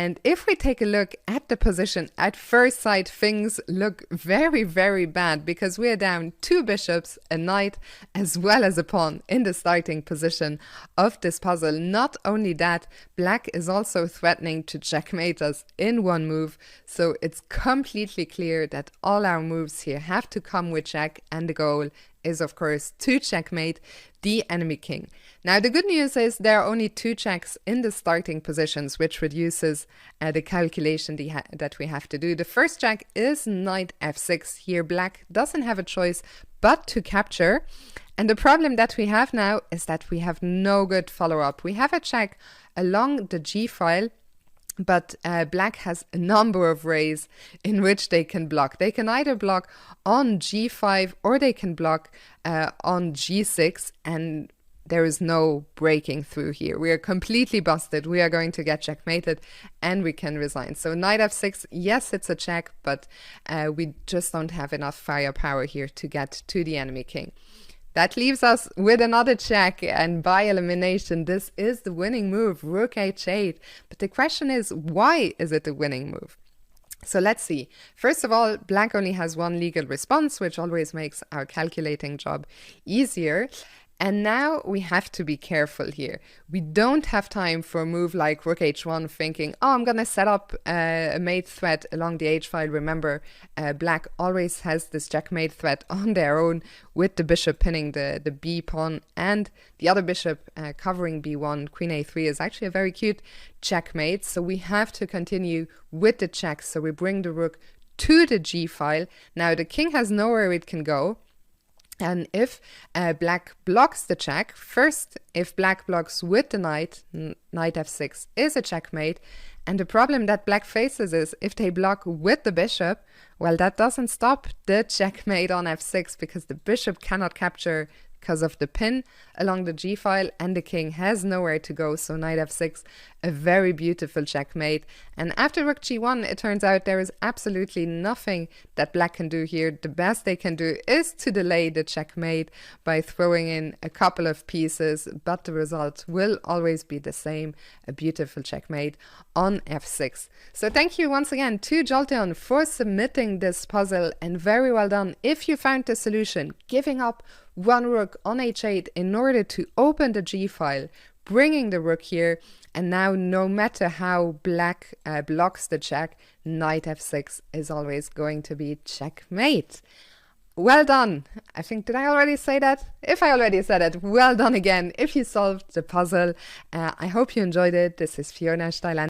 And if we take a look at the position, at first sight, things look very, very bad because we're down 2 bishops, a knight, as well as a pawn in the starting position of this puzzle. Not only that, black is also threatening to checkmate us in one move. So it's completely clear that all our moves here have to come with check, and the goal is, of course, to checkmate the enemy king. Now, the good news is there are only 2 checks in the starting positions, which reduces the calculation that we have to do. The first check is knight f6. Here, black doesn't have a choice but to capture. And the problem that we have now is that we have no good follow-up. We have a check along the g file, but black has a number of ways in which they can block. They can either block on g5 or they can block on g6, and there is no breaking through here. We are completely busted. We are going to get checkmated and we can resign. So knight f6, yes, it's a check, but we just don't have enough firepower here to get to the enemy king. That leaves us with another check, and by elimination, this is the winning move, rook h8. But the question is, why is it a winning move? So let's see. First of all, black only has one legal response, which always makes our calculating job easier. And now we have to be careful here. We don't have time for a move like rook h1 thinking, oh, I'm going to set up a mate threat along the h file. Remember, black always has this checkmate threat on their own with the bishop pinning the b pawn and the other bishop covering b1. Queen a3 is actually a very cute checkmate. So we have to continue with the checks. So we bring the rook to the g file. Now the king has nowhere it can go. And if black blocks the check, first, if black blocks with the knight, knight f6 is a checkmate. And the problem that black faces is if they block with the bishop, well, that doesn't stop the checkmate on f6 because the bishop cannot capture because of the pin along the g file, and the king has nowhere to go. So knight f6, a very beautiful checkmate. And after rook g1, it turns out there is absolutely nothing that black can do here. The best they can do is to delay the checkmate by throwing in a couple of pieces, but the result will always be the same, a beautiful checkmate on f6. So thank you once again to Jolteon for submitting this puzzle, and very well done if you found the solution, giving up one rook on h8 in order to open the g file, bringing the rook here, and now no matter how black blocks the check, knight f6 is always going to be checkmate. Well done. I think, did I already say that? If I already said it, well done again if you solved the puzzle. I hope you enjoyed it. This is Fiona Steiland.